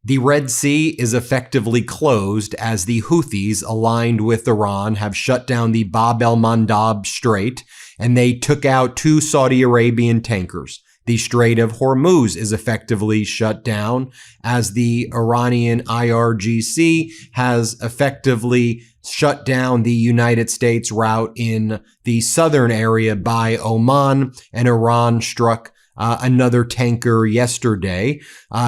The Red Sea is effectively closed as the Houthis, aligned with Iran, have shut down the Bab el-Mandab Strait, and they took out 2 Saudi Arabian tankers. The Strait of Hormuz is effectively shut down as the Iranian IRGC has effectively shut down the United States route in the southern area by Oman, and Iran struck another tanker yesterday.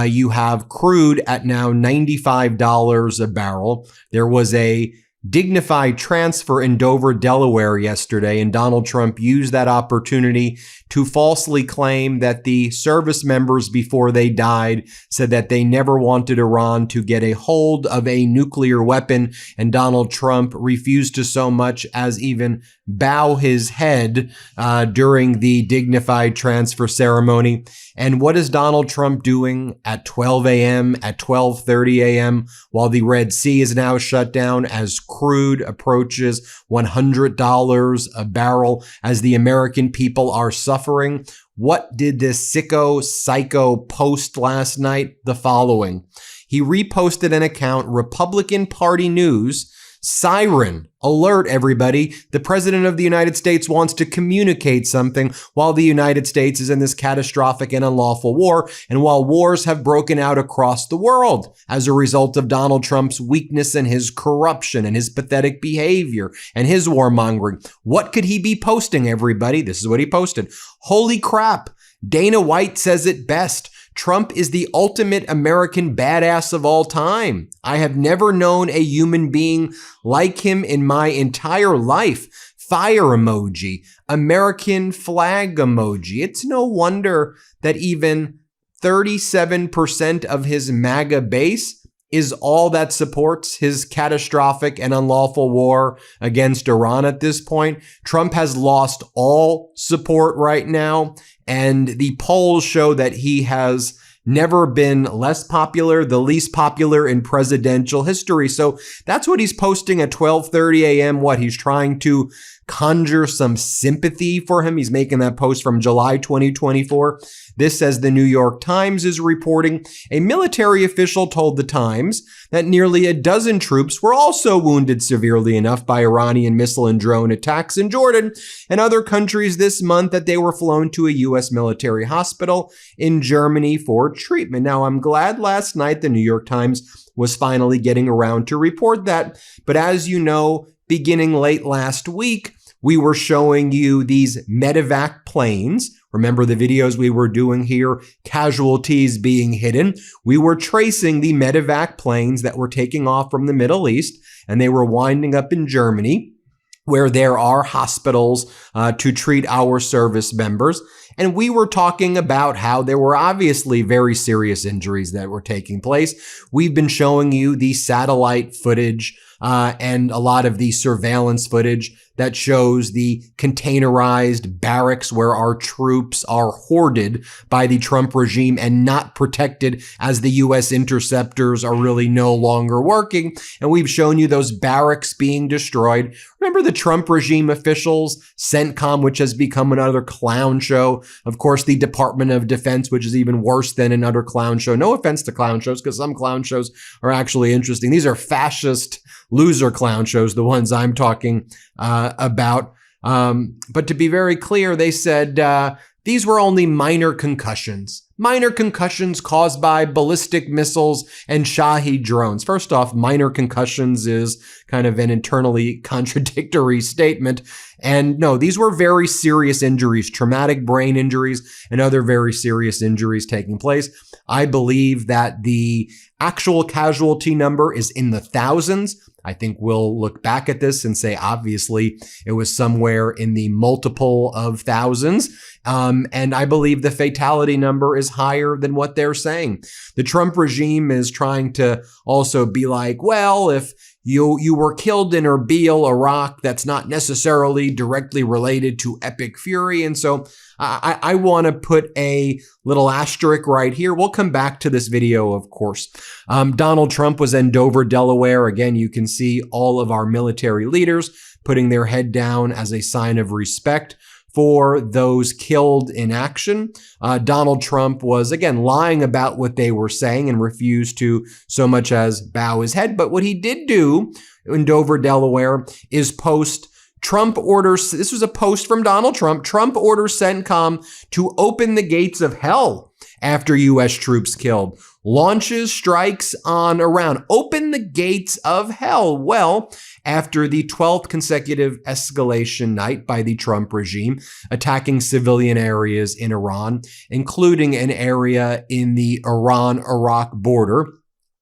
You have crude at now $95 a barrel. There was a dignified transfer in Dover, Delaware yesterday, and Donald Trump used that opportunity to falsely claim that the service members before they died said that they never wanted Iran to get a hold of a nuclear weapon, and Donald Trump refused to so much as even bow his head during the dignified transfer ceremony. And what is Donald Trump doing at 12 a.m., at 12:30 a.m., while the Red Sea is now shut down, as crude approaches $100 a barrel, as the American people are suffering? What did this psycho post last night? The following. He reposted an account, Republican Party News. Siren alert, everybody. The president of the United States wants to communicate something while the United States is in this catastrophic and unlawful war, and while wars have broken out across the world as a result of Donald Trump's weakness and his corruption and his pathetic behavior and his warmongering. What could he be posting, everybody? This is what he posted. Holy crap. Dana White says it best. Trump is the ultimate American badass of all time. I have never known a human being like him in my entire life. Fire emoji, American flag emoji. It's no wonder that even 37% of his MAGA base is all that supports his catastrophic and unlawful war against Iran at this point. Trump has lost all support right now, and the polls show that he has never been less popular, the least popular in presidential history. So that's what he's posting at 12:30 a.m. What he's trying to conjure some sympathy for him. He's making that post from July 2024. This, as the New York Times is reporting, a military official told the Times that nearly a dozen troops were also wounded severely enough by Iranian missile and drone attacks in Jordan and other countries this month that they were flown to a U.S. military hospital in Germany for treatment. Now, I'm glad last night the New York Times was finally getting around to report that. But as you know, beginning late last week, we were showing you these medevac planes. Remember the videos we were doing here, casualties being hidden. We were tracing the medevac planes that were taking off from the Middle East, and they were winding up in Germany, where there are hospitals to treat our service members. And we were talking about how there were obviously very serious injuries that were taking place. We've been showing you the satellite footage and a lot of the surveillance footage that shows the containerized barracks where our troops are hoarded by the Trump regime and not protected, as the U.S. interceptors are really no longer working. And we've shown you those barracks being destroyed. Remember the Trump regime officials, CENTCOM, which has become another clown show. Of course, the Department of Defense, which is even worse than another clown show. No offense to clown shows, because some clown shows are actually interesting. These are fascist loser clown shows, the ones I'm talking about. But to be very clear, they said these were only minor concussions. Minor concussions caused by ballistic missiles and Shahed drones. First off, minor concussions is kind of an internally contradictory statement. And no, these were very serious injuries, traumatic brain injuries and other very serious injuries taking place. I believe that the actual casualty number is in the thousands. I think we'll look back at this and say, obviously, it was somewhere in the multiple of thousands. And I believe the fatality number is higher than what they're saying. The Trump regime is trying to also be like, well, if you were killed in Erbil, Iraq, that's not necessarily directly related to Epic Fury. And so I want to put a little asterisk right here. We'll come back to this video, of course. Donald Trump was in Dover, Delaware. Again, you can see all of our military leaders putting their head down as a sign of respect for those killed in action. Donald Trump was, again, lying about what they were saying and refused to so much as bow his head. But what he did do in Dover, Delaware, is post Trump orders, this was a post from Donald Trump, Trump orders CENTCOM to open the gates of hell after U.S. troops killed. Launches strikes on Iran. Open the gates of hell. Well, after the 12th consecutive escalation night by the Trump regime, attacking civilian areas in Iran, including an area in the Iran-Iraq border,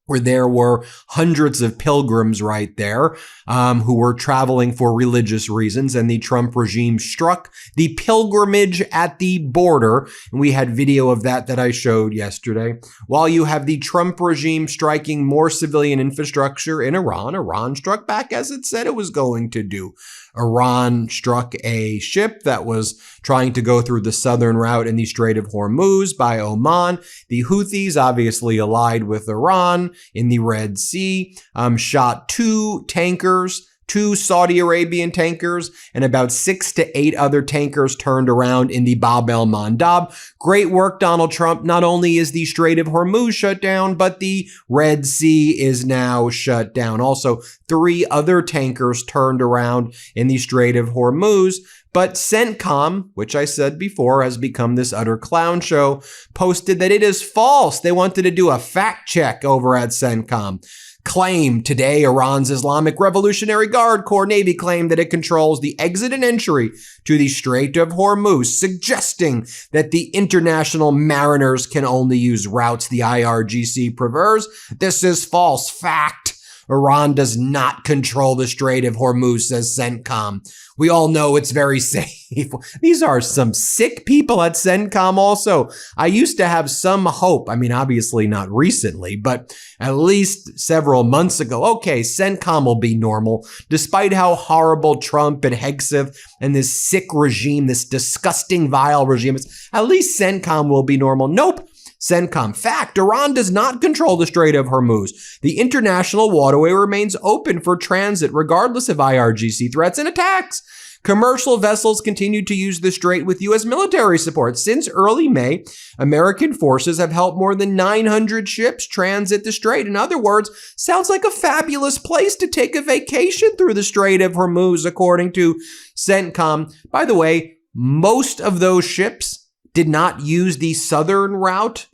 where there were hundreds of pilgrims right there who were traveling for religious reasons, and the Trump regime struck the pilgrimage at the border. And we had video of that I showed yesterday. While you have the Trump regime striking more civilian infrastructure in Iran, Iran struck back as it said it was going to do. Iran struck a ship that was trying to go through the southern route in the Strait of Hormuz by Oman. The Houthis, obviously allied with Iran in the Red Sea, shot two Saudi Arabian tankers, and about 6 to 8 other tankers turned around in the Bab el-Mandab. Great work, Donald Trump. Not only is the Strait of Hormuz shut down, but the Red Sea is now shut down. Also, 3 other tankers turned around in the Strait of Hormuz. But CENTCOM, which I said before has become this utter clown show, posted that it is false. They wanted to do a fact check over at CENTCOM. Claim today, Iran's Islamic Revolutionary Guard Corps Navy claimed that it controls the exit and entry to the Strait of Hormuz, suggesting that the international mariners can only use routes the IRGC prefers. This is false. Fact. Iran does not control the Strait of Hormuz, says CENTCOM. We all know it's very safe. These are some sick people at CENTCOM also. I used to have some hope. I mean, obviously not recently, but at least several months ago. Okay, CENTCOM will be normal, despite how horrible Trump and Hegseth and this sick regime, this disgusting, vile regime is. At least CENTCOM will be normal. Nope. CENTCOM. Fact, Iran does not control the Strait of Hormuz. The international waterway remains open for transit regardless of IRGC threats and attacks. Commercial vessels continue to use the strait with U.S. military support. Since early May, American forces have helped more than 900 ships transit the strait. In other words, sounds like a fabulous place to take a vacation through the Strait of Hormuz, according to CENTCOM. By the way, most of those ships did not use the southern route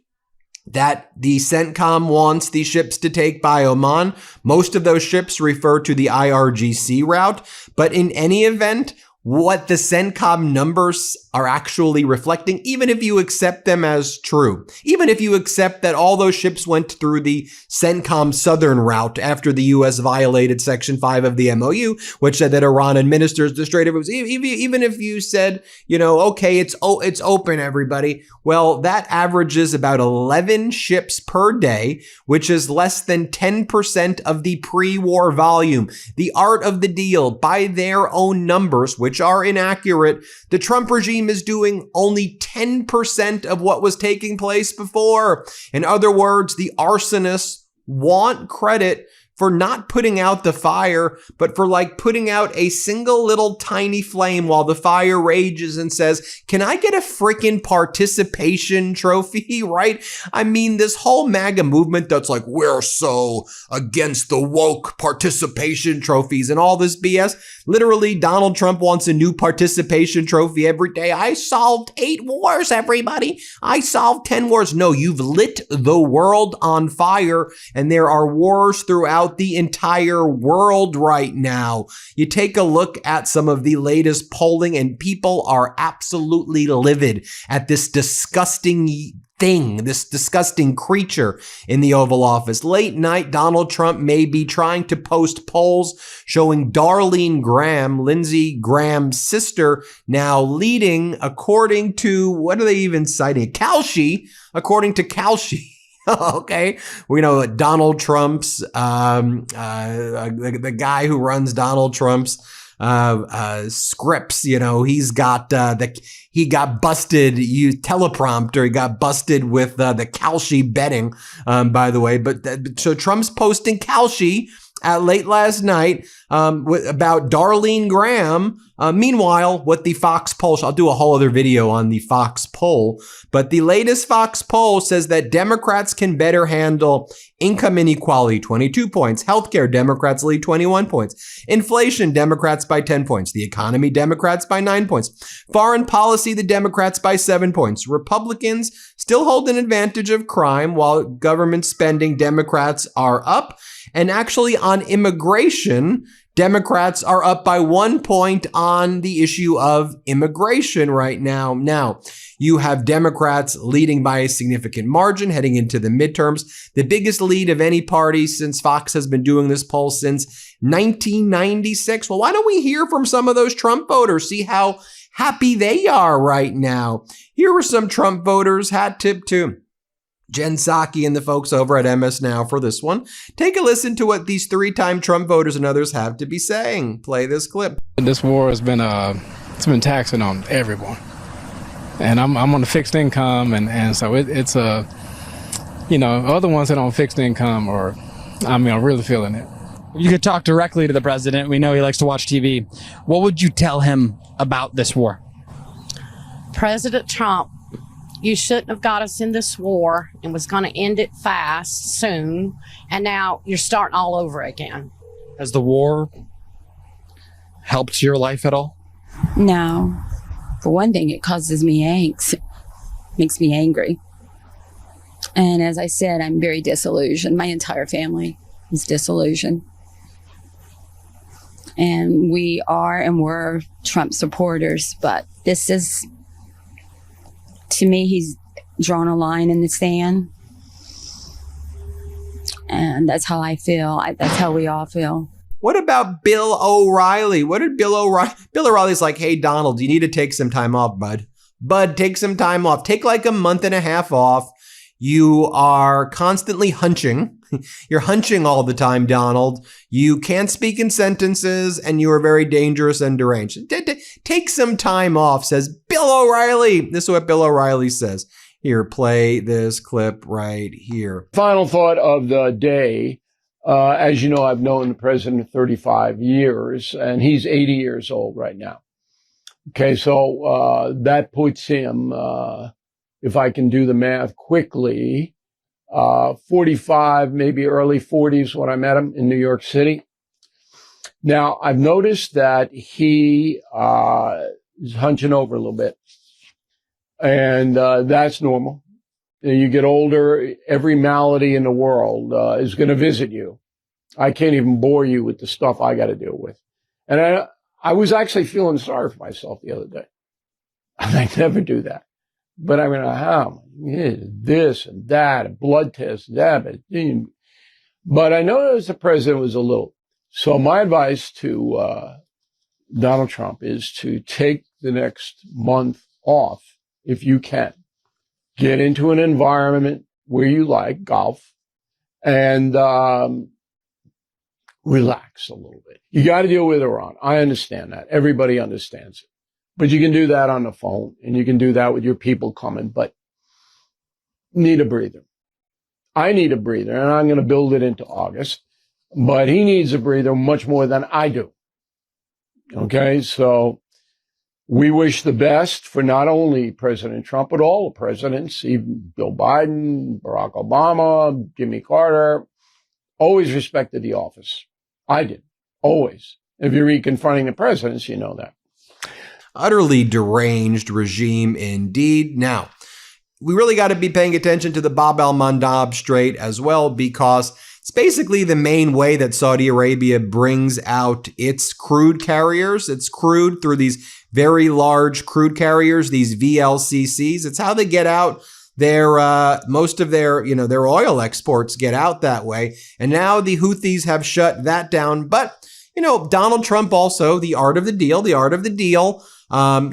that the CENTCOM wants the ships to take by Oman. Most of those ships refer to the IRGC route, but in any event, what the CENTCOM numbers are actually reflecting, even if you accept them as true, even if you accept that all those ships went through the CENTCOM southern route after the U.S. violated Section 5 of the MOU, which said that Iran administers the Strait of Hormuz, even if you said, okay, it's open, everybody. Well, that averages about 11 ships per day, which is less than 10% of the pre-war volume. The art of the deal, by their own numbers, which are inaccurate, the Trump regime is doing only 10% of what was taking place before. In other words, the arsonists want credit for not putting out the fire, but for putting out a single little tiny flame while the fire rages and says, can I get a freaking participation trophy, right? I mean, this whole MAGA movement that's like, we're so against the woke participation trophies and all this BS. Literally, Donald Trump wants a new participation trophy every day. I solved 8 wars, everybody. I solved 10 wars. No, you've lit the world on fire, and there are wars throughout the entire world right now. You take a look at some of the latest polling, and people are absolutely livid at this disgusting thing, this disgusting creature in the Oval Office. Late night, Donald Trump may be trying to post polls showing Darlene Graham, Lindsey Graham's sister, now leading, according to, what are they even citing? Kalshi, according to Kalshi. Okay, we know that Donald Trump's, the guy who runs Donald Trump's scripts, he's got he got busted, teleprompter, he got busted with the Kalshi betting, by the way. But so Trump's posting Kalshi at late last night, about Darlene Graham. Meanwhile, what the Fox poll, I'll do a whole other video on the Fox poll, but the latest Fox poll says that Democrats can better handle income inequality, 22 points. Healthcare, Democrats lead 21 points. Inflation, Democrats by 10 points. The economy, Democrats by 9 points. Foreign policy, the Democrats by 7 points. Republicans still hold an advantage of crime, while government spending, Democrats are up. And actually on immigration, Democrats are up by 1 point on the issue of immigration right now. Now, you have Democrats leading by a significant margin heading into the midterms, the biggest lead of any party since Fox has been doing this poll since 1996. Well, why don't we hear from some of those Trump voters, see how happy they are right now? Here were some Trump voters. Hat tip to Jen Psaki and the folks over at MS Now for this one. Take a listen to what these three-time Trump voters and others have to be saying. Play this clip. This war has been it's been taxing on everyone, and I'm on a fixed income, and so it's other ones that are on fixed income I'm really feeling it. You could talk directly to the president. We know he likes to watch TV. What would you tell him about this war? President Trump, you shouldn't have got us in this war and was going to end it fast, soon, and now you're starting all over again. Has the war helped your life at all? No. For one thing, it causes me angst. Makes me angry. And as I said, I'm very disillusioned. My entire family is disillusioned. And we are and were Trump supporters, but this is, to me, he's drawn a line in the sand. And that's how I feel. That's how we all feel. What about Bill O'Reilly? What did Bill O'Reilly? Bill O'Reilly's like, hey, Donald, you need to take some time off, bud. Bud, take some time off. Take like a month and a half off. You are constantly hunching. You're hunching all the time, Donald. You can't speak in sentences, and you are very dangerous and deranged. Take some time off, says Bill O'Reilly. This is what Bill O'Reilly says. Here, play this clip right here. Final thought of the day. As you know, I've known the president 35 years, and he's 80 years old right now. Okay, so that puts him, if I can do the math quickly, 45, maybe early 40s when I met him in New York City. Now, I've noticed that he is hunching over a little bit, and that's normal. You get older, every malady in the world is going to visit you. I can't even bore you with the stuff I got to deal with. And I was actually feeling sorry for myself the other day. I never do that. But I mean, how this and that, and blood tests, that. But I noticed the president was a little. So my advice to Donald Trump is to take the next month off if you can. Get into an environment where you like golf and relax a little bit. You got to deal with Iran. I understand that. Everybody understands it. But you can do that on the phone, and you can do that with your people coming, but need a breather. I need a breather, and I'm going to build it into August, but he needs a breather much more than I do. Okay, so we wish the best for not only President Trump, but all the presidents, even Joe Biden, Barack Obama, Jimmy Carter, always respected the office. I did, always. If you read Confronting the Presidents, you know that. Utterly deranged regime indeed. Now, we really got to be paying attention to the Bab el-Mandab Strait as well, because it's basically the main way that Saudi Arabia brings out its crude carriers. It's crude through these very large crude carriers, these VLCCs. It's how they get out their most of their oil exports get out that way. And now the Houthis have shut that down. But, Donald Trump also, the art of the deal.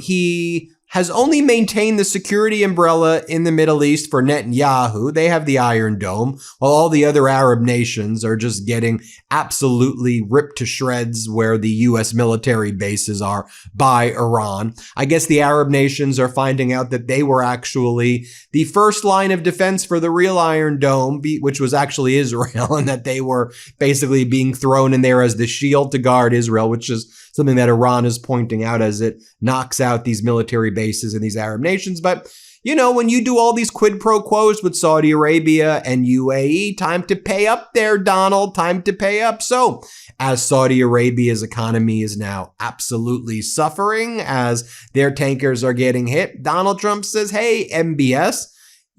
He has only maintained the security umbrella in the Middle East for Netanyahu. They have the Iron Dome, while all the other Arab nations are just getting absolutely ripped to shreds where the U.S. military bases are by Iran. I guess the Arab nations are finding out that they were actually the first line of defense for the real Iron Dome, which was actually Israel, and that they were basically being thrown in there as the shield to guard Israel, which is something that Iran is pointing out as it knocks out these military bases in these Arab nations. But, you know, when you do all these quid pro quos with Saudi Arabia and UAE, time to pay up there, Donald, time to pay up. So as Saudi Arabia's economy is now absolutely suffering, as their tankers are getting hit, Donald Trump says, hey, MBS,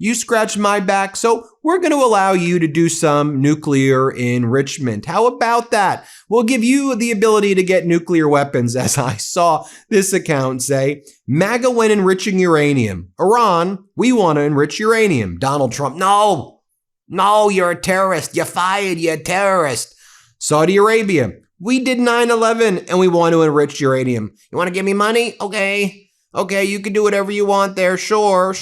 you scratched my back, so we're going to allow you to do some nuclear enrichment. How about that? We'll give you the ability to get nuclear weapons, as I saw this account say. MAGA when enriching uranium. Iran, we want to enrich uranium. Donald Trump, no, you're a terrorist. You're fired, you're a terrorist. Saudi Arabia, we did 9/11 and we want to enrich uranium. You want to give me money? Okay, you can do whatever you want there. Sure.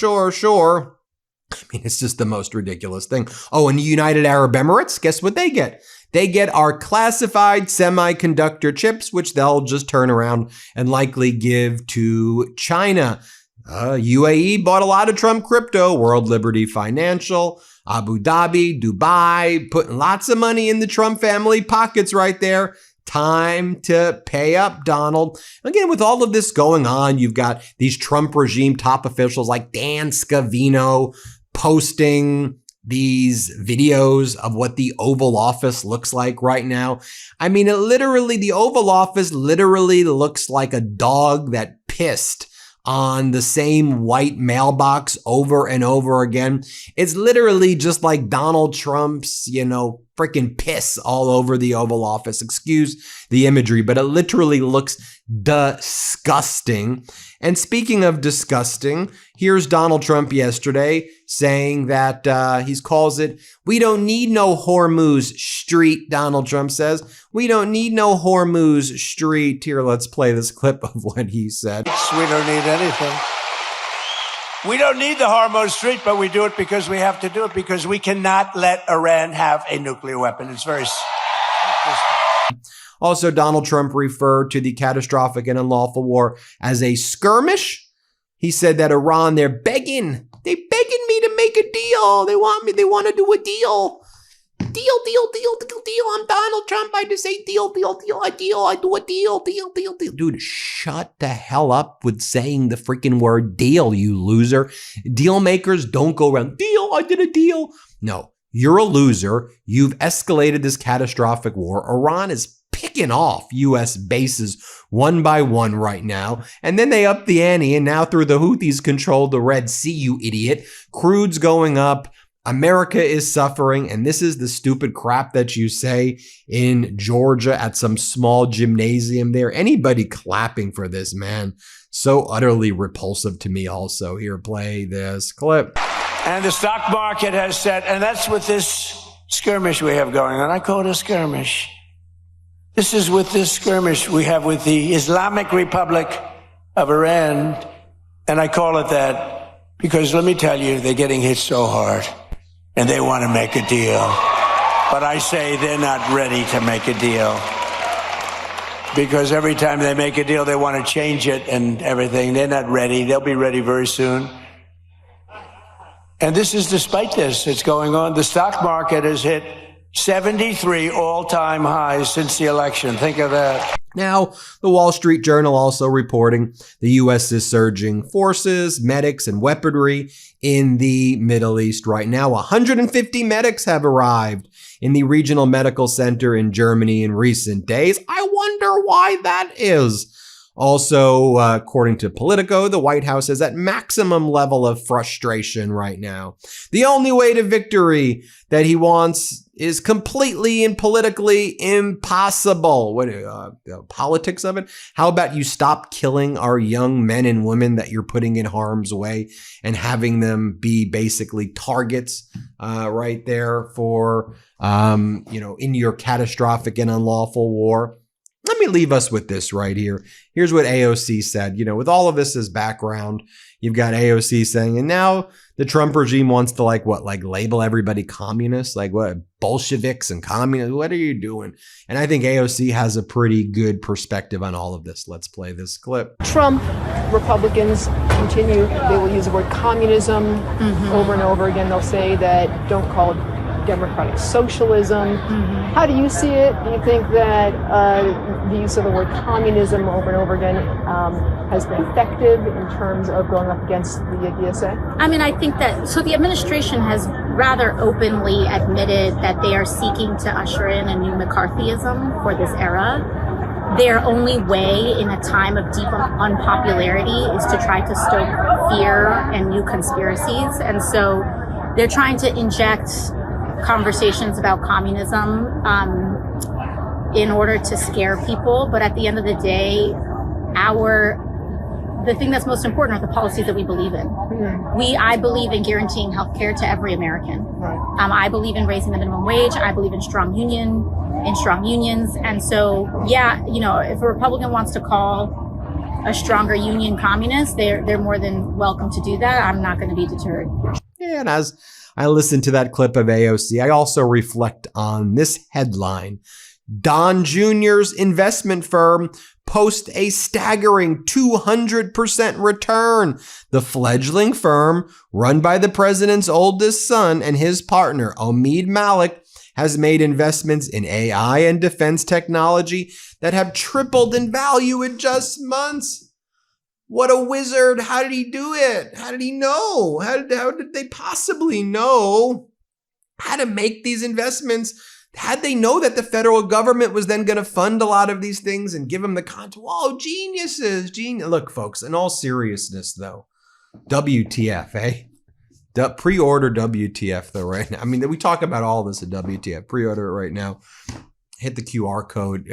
I mean, it's just the most ridiculous thing. Oh, and the United Arab Emirates, guess what they get? They get our classified semiconductor chips, which they'll just turn around and likely give to China. UAE bought a lot of Trump crypto, World Liberty Financial, Abu Dhabi, Dubai, putting lots of money in the Trump family pockets right there. Time to pay up, Donald. Again, with all of this going on, you've got these Trump regime top officials like Dan Scavino posting these videos of what the Oval Office looks like right now. I mean, the Oval Office literally looks like a dog that pissed on the same white mailbox over and over again. It's literally just like Donald Trump's, freaking piss all over the Oval Office. Excuse the imagery, but it literally looks disgusting. And speaking of disgusting, here's Donald Trump yesterday saying that he calls it, we don't need no Hormuz Street, Donald Trump says. We don't need no Hormuz Street. Here, let's play this clip of what he said. We don't need anything. We don't need the Hormuz Street, but we do it because we have to do it, because we cannot let Iran have a nuclear weapon. It's very simple. Also, Donald Trump referred to the catastrophic and unlawful war as a skirmish. He said that Iran, they're begging me to make a deal. They want to do a deal. Deal. I'm Donald Trump. I just say deal. I do a deal. Dude, shut the hell up with saying the freaking word deal, you loser. Deal makers don't go around, deal, I did a deal. No, you're a loser. You've escalated this catastrophic war. Iran is picking off U.S. bases one by one right now. And then they up the ante, and now through the Houthis control the Red Sea, you idiot. Crude's going up. America is suffering, and this is the stupid crap that you say in Georgia at some small gymnasium there. Anybody clapping for this, man? So utterly repulsive to me also. Here, play this clip. And the stock market has said, and that's with this skirmish we have going on. I call it a skirmish. This is with this skirmish we have with the Islamic Republic of Iran, and I call it that because, let me tell you, they're getting hit so hard. And they want to make a deal. But I say they're not ready to make a deal. Because every time they make a deal, they want to change it and everything. They're not ready. They'll be ready very soon. And this is despite this. It's going on. The stock market has hit 73 all-time highs since the election. Think of that. Now, the Wall Street Journal also reporting the U.S. is surging forces, medics, and weaponry in the Middle East right now. 150 medics have arrived in the regional medical center in Germany in recent days. I wonder why that is. Also, according to Politico, the White House is at maximum level of frustration right now. The only way to victory that he wants is completely and politically impossible. What politics of it? How about you stop killing our young men and women that you're putting in harm's way and having them be basically targets right there for, in your catastrophic and unlawful war? Let me leave us with this right here. Here's what AOC said. You know, with all of this as background, you've got AOC saying, and now the Trump regime wants to label everybody communist, like what, Bolsheviks and communists. What are you doing? And I think AOC has a pretty good perspective on all of this. Let's play this clip. Trump Republicans continue, they will use the word communism over and over again. They'll say that don't call it democratic socialism. How do you see it? Do you think that the use of the word communism over and over again has been effective in terms of going up against the DSA? I mean, I think that, so the administration has rather openly admitted that they are seeking to usher in a new McCarthyism for this era. Their only way in a time of deep unpopularity is to try to stoke fear and new conspiracies. And so they're trying to inject conversations about communism in order to scare people. But at the end of the day, the thing that's most important are the policies that we believe in. I believe in guaranteeing health care to every American. I believe in raising the minimum wage. I believe in strong unions. And so, yeah, you know, if a Republican wants to call a stronger union communist, they're more than welcome to do that. I'm not going to be deterred. Yeah, and as I listened to that clip of AOC, I also reflect on this headline. Don Jr.'s investment firm posts a staggering 200% return. The fledgling firm, run by the president's oldest son and his partner, Omid Malik, has made investments in AI and defense technology that have tripled in value in just months. What a wizard. How did he do it? How did he know? How did they possibly know how to make these investments? How'd they know that the federal government was then going to fund a lot of these things and give them the content? Whoa, geniuses. Look, folks, in all seriousness, though, WTF, eh? Pre-order WTF, though, right now. I mean, we talk about all this at WTF. Pre-order it right now. Hit the QR code.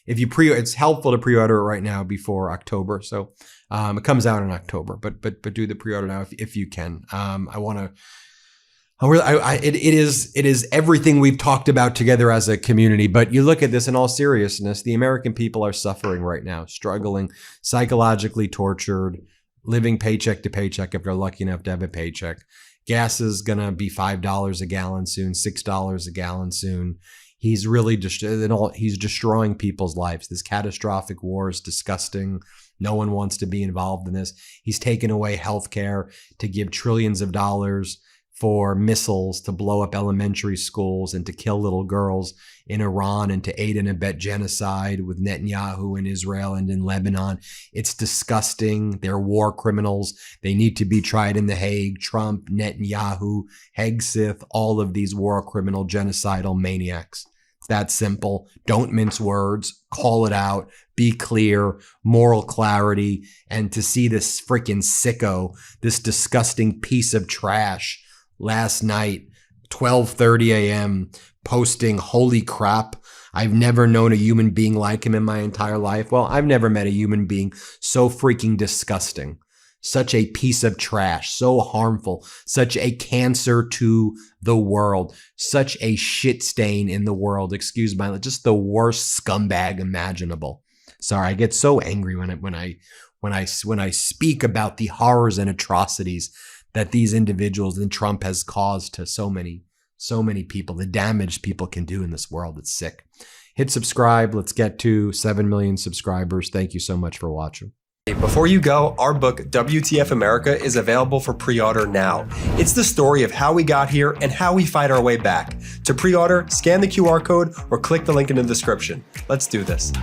If you it's helpful to pre-order it right now before October. So it comes out in October, but do the pre-order now if you can. It is everything we've talked about together as a community. But you look at this in all seriousness, the American people are suffering right now, struggling, psychologically tortured, living paycheck to paycheck if they're lucky enough to have a paycheck. Gas is gonna be $5 a gallon soon, $6 a gallon soon. He's really he's destroying people's lives. This catastrophic war is disgusting. No one wants to be involved in this. He's taken away healthcare to give trillions of dollars for missiles to blow up elementary schools and to kill little girls in Iran and to aid and abet genocide with Netanyahu in Israel and in Lebanon. It's disgusting. They're war criminals. They need to be tried in The Hague. Trump, Netanyahu, Hegseth, all of these war criminal genocidal maniacs. It's that simple. Don't mince words. Call it out. Be clear. Moral clarity. And to see this freaking sicko, this disgusting piece of trash last night, 12:30 a.m., posting, holy crap, I've never known a human being like him in my entire life. Well, I've never met a human being so freaking disgusting. Such a piece of trash, so harmful, such a cancer to the world, such a shit stain in the world. Excuse my, just the worst scumbag imaginable. Sorry, I get so angry when I speak about the horrors and atrocities that these individuals and Trump has caused to so many people, the damage people can do in this world. It's sick. Hit subscribe. Let's get to 7 million subscribers. Thank you so much for watching. Before you go, our book, WTF America, is available for pre-order now. It's the story of how we got here and how we fight our way back. To pre-order, scan the QR code or click the link in the description. Let's do this.